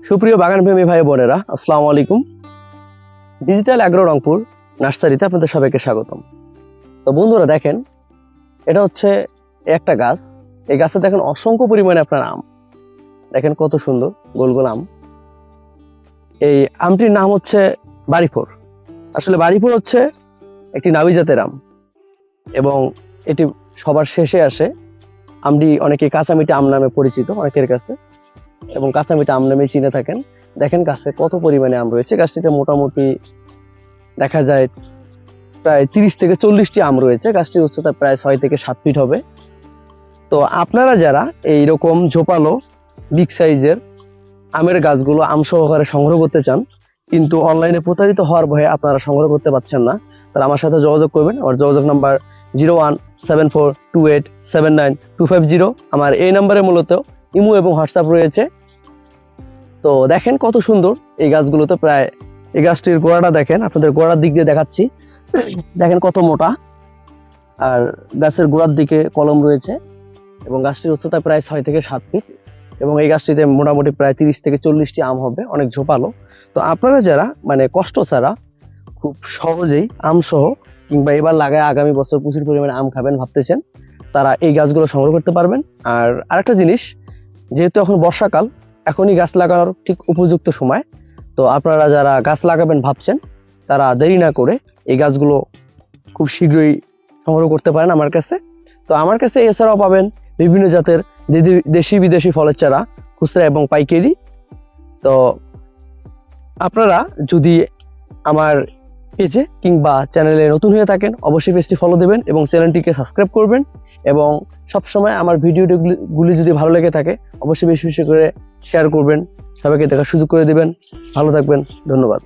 সুপ্রিয় বাগানপ্রেমী ভাই বোনেরা, আসসালামু আলাইকুম। ডিজিটাল অ্যাগ্রো রংপুর নার্সারিতে আপনাদের সবাইকে স্বাগতম। তো বন্ধুরা দেখেন, এটা হচ্ছে একটা গাছ। এই গাছে দেখেন অসংখ্য পরিমাণে আপনার আম, দেখেন কত সুন্দর গোল গোল আম। এই আমটির নাম হচ্ছে বাড়িফোর। আসলে বাড়িফোর হচ্ছে একটি নাবি জাতের আম এবং এটি সবার শেষে আসে। আমটি অনেকে কাঁচামিঠা আম নামে পরিচিত অনেকের কাছে, এবং কাঁচামিঠা আম নামে চিনে থাকেন। দেখেন গাছে কত পরিমাণে আম রয়েছে। গাছটিতে মোটামুটি দেখা যায় প্রায় 30 থেকে 40টি আম রয়েছে। গাছটির উচ্চতা প্রায় 6 থেকে 7 ফিট হবে। তো আপনারা যারা এইরকম ঝোপালো বিগ সাইজের আমের গাছগুলো আম সহকারে সংগ্রহ করতে চান, কিন্তু অনলাইনে প্রতারিত হওয়ার ভয়ে আপনারা সংগ্রহ করতে পারছেন না, তাহলে আমার সাথে যোগাযোগ করবেন। আমার যোগাযোগ নাম্বার 017428792550। আমার এই নাম্বারে মূলত ইমো এবং হোয়াটসঅ্যাপ রয়েছে। তো দেখেন কত সুন্দর এই গাছগুলোতে। প্রায় এই গাছটির গোড়াটা দেখেন, আপনাদের গোড়ার দিক দিয়ে দেখাচ্ছি। দেখেন কত মোটা, আর গাছের গোড়ার দিকে কলম রয়েছে এবং গাছটির উচ্চতা প্রায় 6 থেকে 7 ফিট এবং এই গাছটিতে মোটামুটি প্রায় 30 থেকে 40টি আম হবে, অনেক ঝোপালো। তো আপনারা যারা কষ্ট ছাড়া খুব সহজেই আম সহ কিংবা এবার লাগায় আগামী বছর প্রচুর পরিমাণে আম খাবেন ভাবতেছেন, তারা এই গাছগুলো সংগ্রহ করতে পারবেন। আর আরেকটা জিনিস, যেহেতু এখন বর্ষাকাল, এখনই গাছ লাগানোর ঠিক উপযুক্ত সময়। তো আপনারা যারা গাছ লাগাবেন ভাবছেন, তারা দেরি না করে এই গাছগুলো খুব শীঘ্রই সংগ্রহ করতে পারেন আমার কাছে। তো আমার কাছে এছাড়াও পাবেন বিভিন্ন জাতের দেশি বিদেশি ফলের চারা, খুচরা এবং পাইকারি। তো আপনারা যদি আমার পেজে কিংবা চ্যানেলে নতুন হয়ে থাকেন, অবশ্যই পেজটি ফলো দেবেন এবং চ্যানেলটিকে সাবস্ক্রাইব করবেন। এবং সবসময় আমার ভিডিওগুলি যদি ভালো লেগে থাকে, অবশ্যই বেশি বেশি করে শেয়ার করবেন, সবাইকে দেখার সুযোগ করে দিবেন। ভালো থাকবেন, ধন্যবাদ।